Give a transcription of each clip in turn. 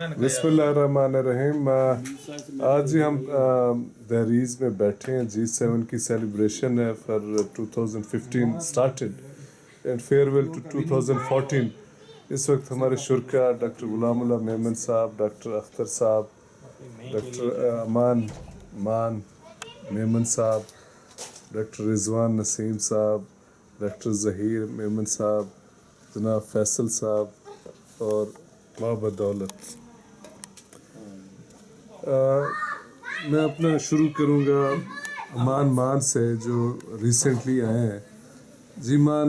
बिस्मिल्लाहिर्रहमानिर्रहीम। आज ही हम दहरीज में बैठे हैं। G7 की सेलिब्रेशन है for 2015 started and farewell to 2014। इस वक्त हमारे शुरका डॉक्टर गुलामुल्लाह मेमन साहब, डॉक्टर अख्तर साहब, डॉक्टर अमान मेमन साहब, डॉक्टर रिजवान नसीम साहब, डॉक्टर ज़हीर मेमन साहब, जनाब फैसल साहब और माँ बदौलत। मैं अपना शुरू करूँगा मान से जो रिसेंटली आए हैं। जी मान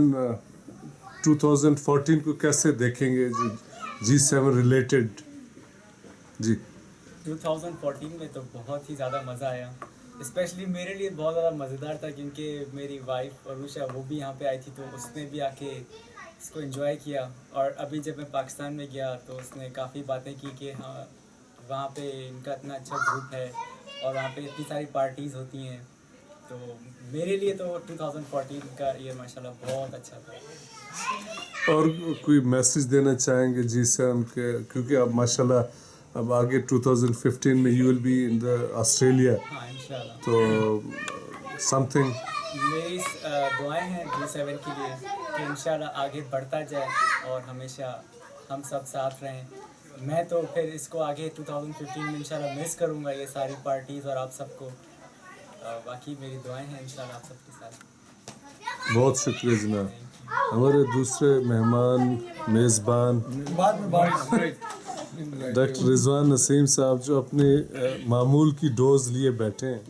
2014 को कैसे देखेंगे जो G7 रिलेटेड? जी 2014 में तो बहुत ही ज़्यादा मज़ा आया। स्पेशली मेरे लिए बहुत ज़्यादा मज़ेदार था क्योंकि मेरी वाइफ अरुषा वो भी यहाँ पे आई थी, तो उसने भी आके इसको एंजॉय किया। और अभी जब मैं पाकिस्तान में गया तो उसने काफ़ी बातें की कि हाँ वहाँ पे इनका इतना अच्छा ग्रुप है और वहाँ पे इतनी सारी पार्टीज़ होती हैं। तो मेरे लिए तो 2014 का ईयर माशाल्लाह बहुत अच्छा था। और कोई मैसेज देना चाहेंगे G7 के, क्योंकि अब माशाल्लाह अब आगे 2015 में you will be in the Australia. हाँ इंशाल्लाह। तो समथिंग मेरी दुआएं हैं G7 के लिए कि इंशाल्लाह आगे बढ़ता जाए और हमेशा हम सब साथ रहें। मैं तो फिर इसको आगे 2015 में इंशाल्लाह मिस करूँगा ये सारी पार्टीज़ और आप सबको। बाकी मेरी दुआएं हैं इंशाल्लाह आप सबके साथ। बहुत शुक्रिया जनाब। हमारे दूसरे मेहमान मेज़बान डॉक्टर रिजवान नसीम साहब जो अपने मामूल की डोज लिए बैठे हैं।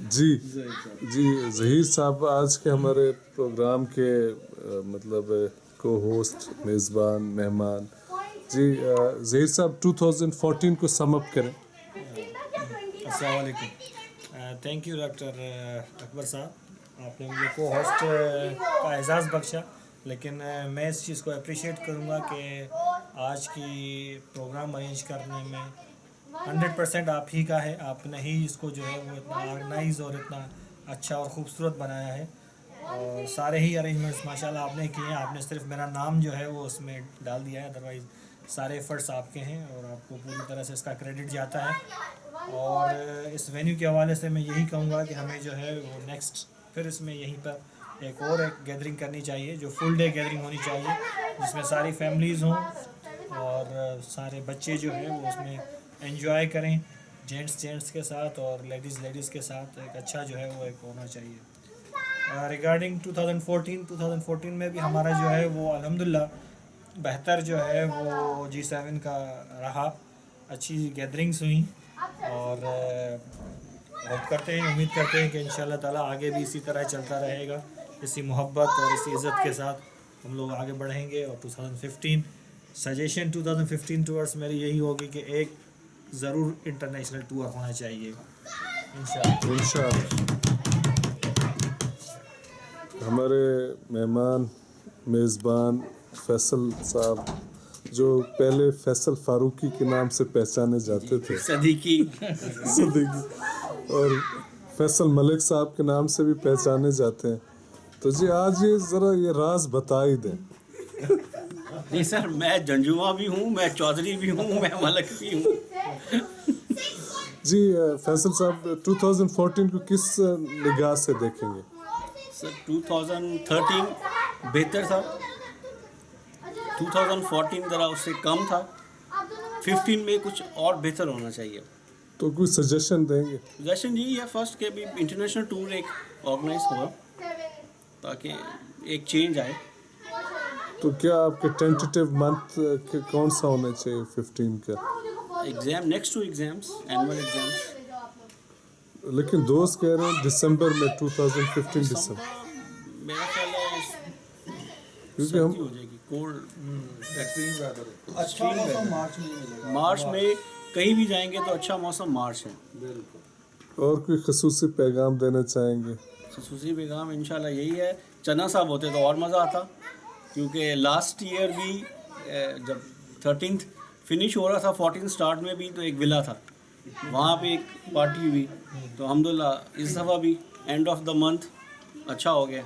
जी ज़हीर साहब आज के हमारे प्रोग्राम के मतलब को होस्ट मेज़बान मेहमान। जी ज़हीर साहब 2014 को सम अप करें। अस्सलाम वालेकुम। थैंक यू डॉक्टर अकबर साहब, आपने मुझे को होस्ट का एजाज़ बख्शा। लेकिन मैं इस चीज़ को अप्रिशिएट करूँगा कि आज की प्रोग्राम अरेंज करने में 100% आप ही का है। आपने ही इसको जो है वो इतना ऑर्गेनाइज और इतना अच्छा और ख़ूबसूरत बनाया है और सारे ही अरेंजमेंट्स माशाल्लाह आपने किए हैं। आपने सिर्फ मेरा नाम जो है वो उसमें डाल दिया है, अदरवाइज़ सारे एफर्ट्स आपके हैं और आपको पूरी तरह से इसका क्रेडिट जाता है। और इस वेन्यू के हवाले से मैं यही कहूँगा कि हमें जो है वो नेक्स्ट फिर इसमें यहीं पर एक गैदरिंग करनी चाहिए, जो फुल डे गैदरिंग होनी चाहिए जिसमें सारी फैमिलीज़ हों और सारे बच्चे जो है वो उसमें एंजॉय करें, जेंट्स के साथ और लेडीज़ के साथ एक अच्छा जो है वो एक होना चाहिए। रिगार्डिंग 2014 में भी हमारा जो है वो अल्हम्दुलिल्लाह बेहतर जो है वो G7 का रहा, अच्छी गैदरिंग्स हुई और उम्मीद करते हैं कि इंशाल्लाह ताला आगे भी इसी तरह चलता रहेगा। इसी मोहब्बत और इसी इज़्ज़त के साथ हम लोग आगे बढ़ेंगे। और 2015 सजेशन 2015 टूर्स मेरी यही होगी कि एक ज़रूर इंटरनेशनल टूर होना चाहिए इंशाल्लाह। हमारे मेहमान मेज़बान फैसल साहब जो पहले फैसल फारूकी के नाम से पहचाने जाते थे, सदीकी और फैसल मलिक साहब के नाम से भी पहचाने जाते हैं। तो जी आज ये ज़रा ये राज बता ही दें। नहीं सर, मैं जंजुमा भी हूँ, मैं चौधरी भी हूँ, मैं मलिक भी हूँ। जी फैसल साहब 2014 को किस निगाह से देखेंगे? सर 2013 बेहतर था, 2014 ज़रा उससे कम था, 15 में कुछ और बेहतर होना चाहिए। तो कोई सजेशन देंगे? सजेशन यही है फर्स्ट के भी इंटरनेशनल टूर एक ऑर्गेनाइज होगा ताकि एक चेंज आए। तो क्या आपके टेंटेटिव मंथ कौन सा होना चाहिए 15 का? Exam next to exams, annual exams. लेकिन दोस्त कह रहे हैं दिसंबर में 2015 दिसंबर, मेरा ख्याल है क्योंकि हम हो जाएगी कोल्ड मार्च में कहीं भी जाएंगे तो अच्छा मौसम मार्च है। और कोई खसूसी पैगाम देना चाहेंगे? खसूसी पैगाम इंशाल्लाह यही है, चना साहब होते तो और मज़ा आता, क्योंकि लास्ट ईयर भी जब 13th फिनिश हो रहा था 14 स्टार्ट में भी तो एक विला था, वहाँ पे एक पार्टी हुई। तो अल्हम्दुलिल्लाह इस दफ़ा भी एंड ऑफ द मंथ अच्छा हो गया।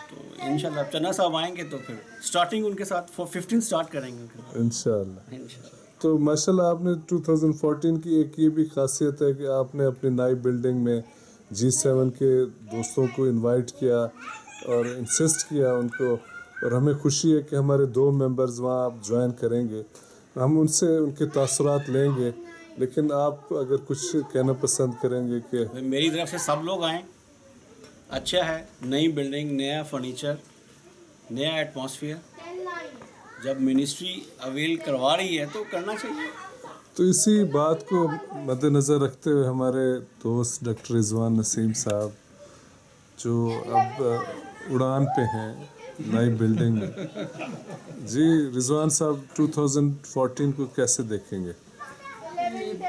تو انشاءاللہ اب چنا صاحب آئیں گے تو پھر اسٹارٹنگ ان کے ساتھ 15 اسٹارٹ کریں گے انشاءاللہ. انشاءاللہ. تو ماشاءاللہ آپ نے 2014 کی ایک یہ بھی خاصیت ہے کہ آپ نے اپنی نئی بلڈنگ میں G7 کے دوستوں کو انوائٹ کیا اور انسسٹ کیا ان کو, اور ہمیں خوشی ہے کہ ہمارے 2 ممبرز وہاں آپ جوائن کریں گے. ہم ان سے ان کے تاثرات لیں گے, لیکن آپ اگر کچھ کہنا پسند کریں گے کہ میری طرف سے سب لوگ آئیں. اچھا ہے, نئی بلڈنگ, نیا فرنیچر, نیا ایٹماسفیئر. جب منسٹری اویل کروا رہی ہے تو کرنا چاہیے. تو اسی بات کو مد نظر رکھتے ہوئے ہمارے دوست ڈاکٹر رضوان نسیم صاحب جو اب اڑان پہ ہیں نئی بلڈنگ میں, جی رضوان صاحب 2014 کو کیسے دیکھیں گے؟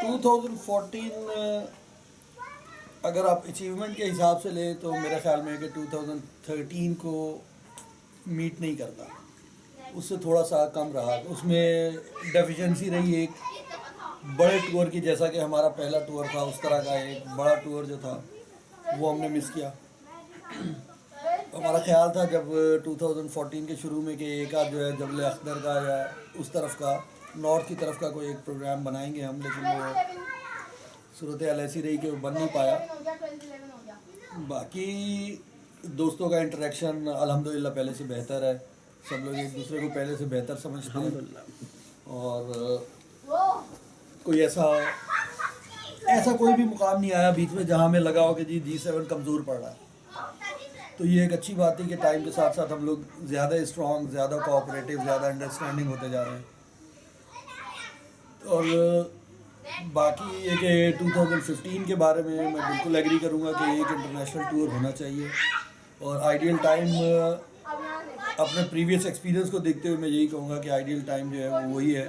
2014 اگر آپ اچیومنٹ کے حساب سے لیں تو میرے خیال میں کہ 2013 کو میٹ نہیں کرتا, اس سے تھوڑا سا کم رہا. اس میں ڈیفیشنسی رہی ایک بڑے ٹور کی, جیسا کہ ہمارا پہلا ٹور تھا اس طرح کا ایک بڑا ٹور جو تھا وہ ہم نے مس کیا. ہمارا خیال تھا جب 2014 کے شروع میں کہ ایک آدھ جو ہے جبل اخضر کا یا اس طرف کا نارتھ کی طرف کا کوئی ایک پروگرام بنائیں گے ہم, لیکن وہ صورتحال ایسی رہی کہ وہ بن نہیں پایا. باقی دوستوں کا انٹریکشن الحمدللہ پہلے سے بہتر ہے, سب لوگ ایک دوسرے کو پہلے سے بہتر سمجھتے ہیں, اور کوئی ایسا کوئی بھی مقام نہیں آیا بیچ میں جہاں ہمیں لگا ہو کہ جی G7 کمزور پڑ رہا ہے. تو یہ ایک اچھی بات ہے کہ ٹائم کے ساتھ ساتھ ہم لوگ زیادہ اسٹرانگ, زیادہ کوآپریٹیو, زیادہ انڈرسٹینڈنگ ہوتے جا رہے ہیں. اور باقی یہ کہ 2015 کے بارے میں بالکل ایگری کروں گا کہ ایک انٹرنیشنل ٹور ہونا چاہیے, اور آئیڈیل ٹائم اپنے پریویس ایکسپیرینس کو دیکھتے ہوئے میں یہی کہوں گا کہ آئیڈیل ٹائم جو ہے وہ وہی ہے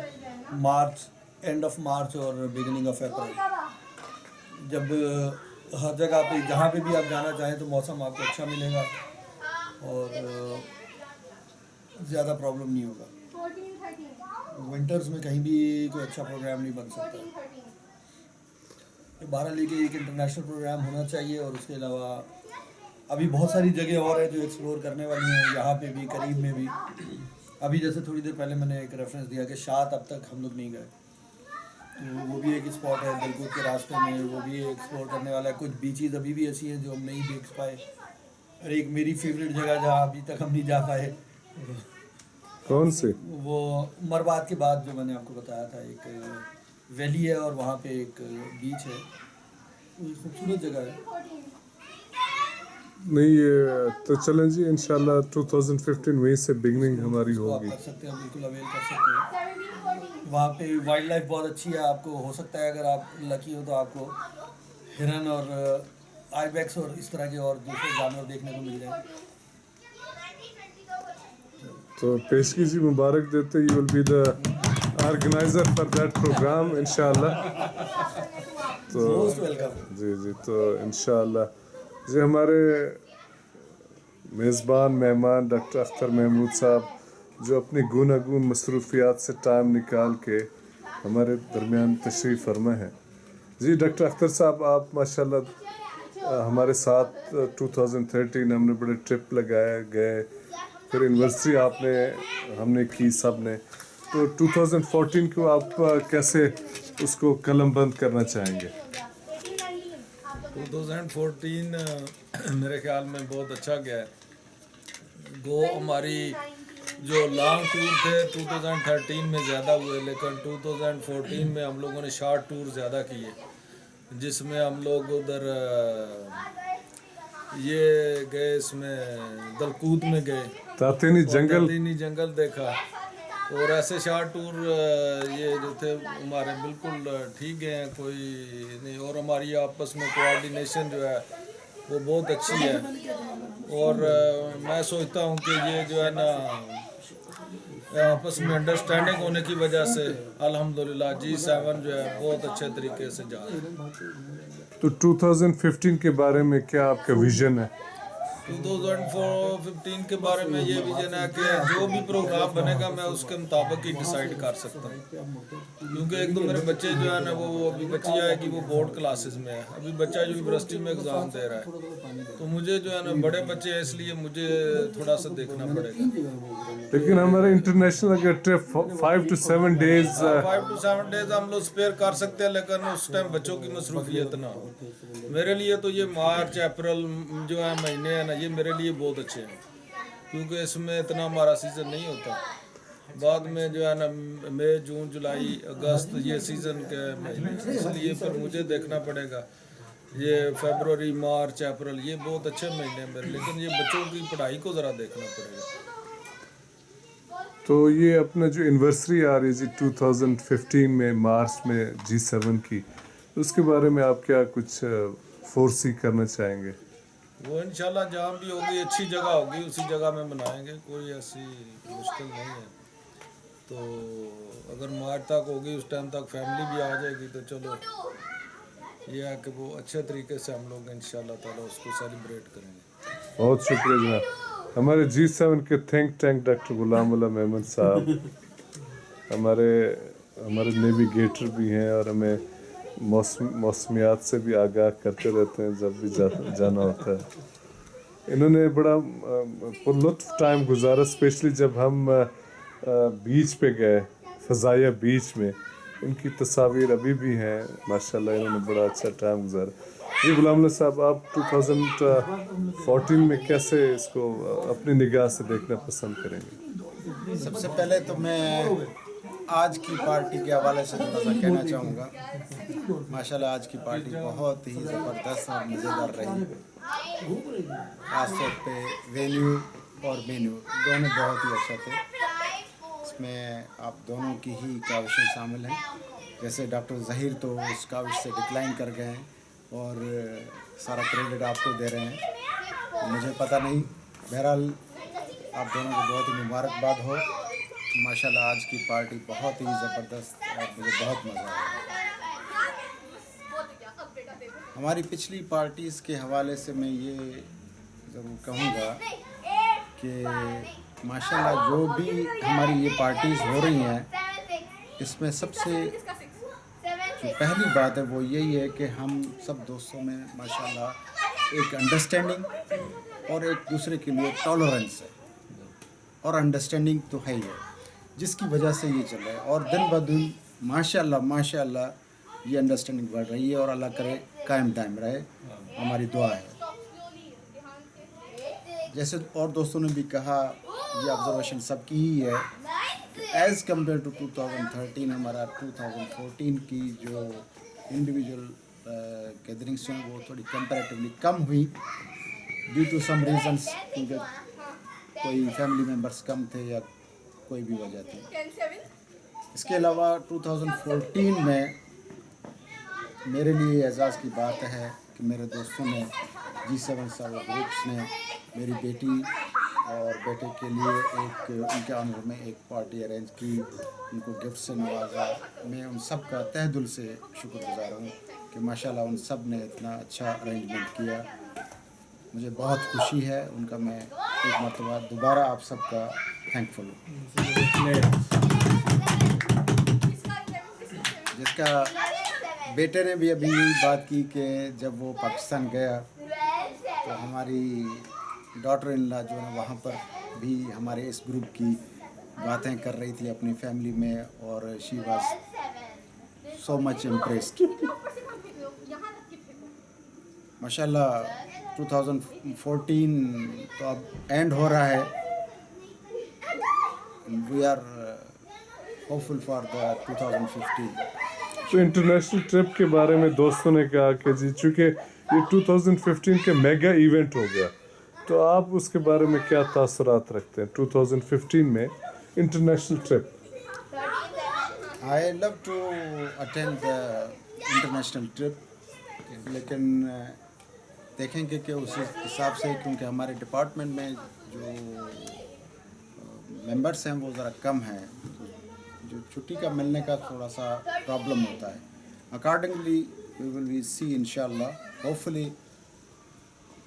مارچ, اینڈ آف مارچ اور بگننگ آف اپریل. جب ہر جگہ پہ جہاں پہ بھی آپ جانا چاہیں تو موسم آپ کو اچھا ملے گا اور زیادہ پرابلم نہیں ہوگا. ونٹرز میں کہیں بھی کوئی اچھا پروگرام نہیں بن سکتا. بہرحال یہ کہ ایک انٹرنیشنل پروگرام ہونا چاہیے, اور اس کے علاوہ ابھی بہت ساری جگہ اور ہیں جو ایکسپلور کرنے والی ہیں, یہاں پہ بھی قریب میں بھی. ابھی جیسے تھوڑی دیر پہلے میں نے ایک ریفرنس دیا کہ شاعت اب تک ہم لوگ نہیں گئے, تو وہ بھی ایک اسپاٹ ہے دلکوٹ کے راستے میں, وہ بھی ایکسپلور کرنے والا ہے. کچھ بیچیز ابھی بھی ایسی ہیں جو ہم نہیں دیکھ پائے, اور ایک میری فیوریٹ جگہ جہاں ابھی تک ہم نہیں جا پائے, کون سے؟ وہ مربات کے بعد جو میں نے آپ کو بتایا تھا, ایک ویلی ہے اور وہاں پہ ایک بیچ ہے, خوبصورت جگہ ہے. نہیں یہ تو چلیں جی انشاءاللہ 2015 وہیں سے بگننگ ہماری آپ ہوگی. کر سکتے ہیں, بالکل اویل کر سکتے ہیں. وہاں پہ وائلڈ لائف بہت اچھی ہے, آپ کو ہو سکتا ہے اگر آپ لکی ہو تو آپ کو ہرن اور آئی بیکس اور اس طرح کے اور دوسرے جانور دیکھنے کو مل جائیں. تو پیشگی جی مبارک دیتے, you will be the organiser for that programme انشاءاللہ. تو موسٹ ویلکم. جی تو انشاءاللہ جی ہمارے میزبان مہمان ڈاکٹر اختر محمود صاحب جو اپنی گوناگون مصروفیات سے ٹائم نکال کے ہمارے درمیان تشریف فرما ہیں. جی ڈاکٹر اختر صاحب آپ ماشاءاللہ ہمارے ساتھ 2013 ہم نے بڑے ٹرپ لگائے گئے, پھر اینیورسری آپ نے ہم نے کی سب نے, تو 2014 کو آپ کیسے اس کو قلم بند کرنا چاہیں گے؟ 2014 میرے خیال میں بہت اچھا گیا ہے. گو ہماری جو لانگ ٹور تھے 2013 میں زیادہ ہوئے, لیکن 2014 میں ہم لوگوں نے شارٹ ٹور زیادہ کیے, جس میں ہم لوگ ادھر یہ گئے, اس میں دلکوت میں گئے, تاتینی جنگل دیکھا, اور ایسے شارٹ ٹور یہ جو تھے ہمارے بالکل ٹھیک ہیں, کوئی نہیں. اور ہماری آپس میں کوآرڈینیشن جو ہے وہ بہت اچھی ہے, اور میں سوچتا ہوں کہ یہ جو ہے نا آپس میں انڈرسٹینڈنگ ہونے کی وجہ سے الحمدللہ G7 جو ہے بہت اچھے طریقے سے جا رہا ہے. تو 2015 کے بارے میں کیا آپ کا ویژن ہے؟ 2015 के बारे में ये विजन है कि जो भी प्रोग्राम बनेगा मैं उसके मुताबिक ही डिसाइड कर सकता हूँ, क्योंकि एक तो मेरे बच्चे जो है ना वो अभी बच्ची आएगी वो बोर्ड क्लासेस में है, अभी बच्चा यूनिवर्सिटी में एग्ज़ाम दे रहा है, तो मुझे जो है ना बड़े बच्चे हैं इसलिए मुझे थोड़ा सा देखना पड़ेगा। लेकिन हमारा इंटरनेशनल अगर trip 5 to 7 days 5 to 7 days हम लोग स्पेयर कर सकते हैं, लेकिन उस टाइम बच्चों की मसरूफियत ना हो। मेरे लिए तो ये मार्च अप्रैल जो है महीने हैं ना ये मेरे लिए बहुत अच्छे हैं, क्योंकि इसमें इतना हमारा सीज़न नहीं होता। बाद में जो है ना मई जून जुलाई अगस्त ये सीज़न के महीने, इसलिए फिर मुझे देखना पड़ेगा। ये फरवरी मार्च अप्रैल ये बहुत अच्छे महीने हैं मेरे, लेकिन ये बच्चों की पढ़ाई को ज़रा देखना पड़ेगा। तो ये अपना जो एनिवर्सरी आ रही है जी 2015 में मार्च में G7 की, उसके बारे में आप क्या कुछ फोर्सी करना चाहेंगे? वो इंशाल्लाह जहाँ भी होगी अच्छी जगह होगी उसी जगह में मनाएंगे, कोई ऐसी मुश्किल नहीं है। तो अगर मार्च तक होगी उस टाइम तक फैमिली भी आ जाएगी, तो चलो ये है कि वो अच्छे तरीके से हम लोग इंशाल्लाह ताला उसको सेलिब्रेट करेंगे। बहुत शुक्रिया जनाब। हमारे G7 के थिंक टैंक डॉक्टर गुलाम अल्लाह मेमन साहब हमारे नेविगेटर भी हैं और हमें मौसमियात से भी आगाह करते रहते हैं जब भी जाना होता है। इन्होंने बड़ा पुरलुत्फ टाइम गुजारा, स्पेशली जब हम बीच पे गए, फ़ज़ाया बीच में। इनकी तस्वीर अभी भी हैं माशाल्लाह, इन्होंने बड़ा अच्छा टाइम गुजारा। जी गुलाम अल्लाह साहब, आप 2014 में कैसे इसको अपनी निगाह से देखना पसंद करेंगे? सबसे पहले तो मैं आज की पार्टी के हवाले से थोड़ा सा कहना चाहूँगा। माशाल्लाह आज की पार्टी बहुत ही ज़बरदस्त और मज़ेदार रही। ख़ास तौर पे वेन्यू और मेन्यू दोनों बहुत ही अच्छा थे। इसमें आप दोनों की ही काविशें शामिल हैं। जैसे डॉक्टर ज़हीर तो उस काविश से डिक्लाइन कर गए हैं और सारा क्रेडिट आपको दे रहे हैं, मुझे पता नहीं। बहरहाल आप दोनों को बहुत ही मुबारकबाद हो। माशाल्लाह आज की पार्टी बहुत ही ज़बरदस्त और मुझे बहुत मज़ा आया। हमारी पिछली पार्टीज़ के हवाले से मैं ये ज़रूर कहूँगा कि माशाल्लाह जो भी हमारी ये पार्टीज़ हो रही हैं, इसमें सबसे जो पहली बात है वो यही है कि हम सब दोस्तों में माशाल्लाह एक अंडरस्टैंडिंग और एक दूसरे के लिए टॉलरेंस है, और अंडरस्टैंडिंग तो है ही है, जिसकी वजह से ये चल रहा है। और दिन ब दिन माशाल्लाह ये अंडरस्टैंडिंग बढ़ रही है और अल्लाह करे कायम दायम रहे, हमारी दुआ है। जैसे और दोस्तों ने भी कहा, ये ऑब्जर्वेशन सबकी ही है, एज़ कम्पेयर टू 2013 हमारा 2014 की जो इंडिविजुअल गैदरिंग्स हैं वो थोड़ी कंपैरेटिवली कम हुई ड्यू टू सम रीजंस, क्योंकि कोई फैमिली मेम्बर्स कम थे या कोई भी वजह थी। इसके अलावा 2014 में मेरे लिए एजाज़ की बात है कि मेरे दोस्तों ने G7 सब ग्रुप्स ने मेरी बेटी और बेटे के लिए एक उनके ऑनर में एक पार्टी अरेंज की, उनको गिफ्ट से नवाजा। मैं उन सब का तहे दिल से शुक्रगुजार हूँ कि माशाल्लाह उन सब ने इतना अच्छा अरेंजमेंट किया। मुझे बहुत खुशी है उनका, मैं एक मरतबा दोबारा आप सबका थैंकफुल हूँ। जिसका बेटे ने भी अभी यही बात की कि जब वो पाकिस्तान गया तो हमारी डॉटर इन लॉ जो है वहाँ पर भी हमारे इस ग्रुप की बातें कर रही थी अपनी फैमिली में, और she was so much impressed. माशाल्लाह 2014 तो अब एंड हो रहा है, we are hopeful for the 2015। तो इंटरनेशनल ट्रिप के बारे में दोस्तों ने कहा कि जी चूँकि ये 2015 के मेगा इवेंट हो गया, तो आप उसके बारे में क्या तासुरात रखते हैं 2015 में international trip? I love to attend the international trip, लेकिन देखेंगे कि उस हिसाब से, क्योंकि हमारे डिपार्टमेंट में जो मेंबर्स हैं वो ज़रा कम हैं, जो छुट्टी का मिलने का थोड़ा सा प्रॉब्लम होता है। अकॉर्डिंगली वी विल सी इंशाल्लाह, होपफुली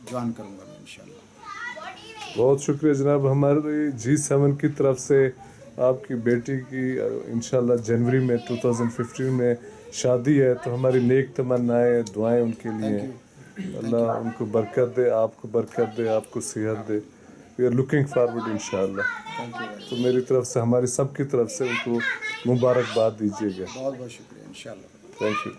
ज्वाइन करूँगा मैं इंशाल्लाह। बहुत शुक्रिया जनाब। हमारी G7 की तरफ से आपकी बेटी की इंशाल्लाह जनवरी में 2015 में शादी है, तो हमारी नेक तमन्नाएं दुआएं उनके लिए। अल्लाह उनको बरकत दे, आपको बरकत दे, आपको सेहत दे। वी आर लुकिंग फॉरवर्ड इंशाल्लाह। तो मेरी तरफ से, हमारी सब की तरफ से उनको मुबारकबाद दीजिएगा। बहुत बहुत शुक्रिया इंशाल्लाह। Thank you.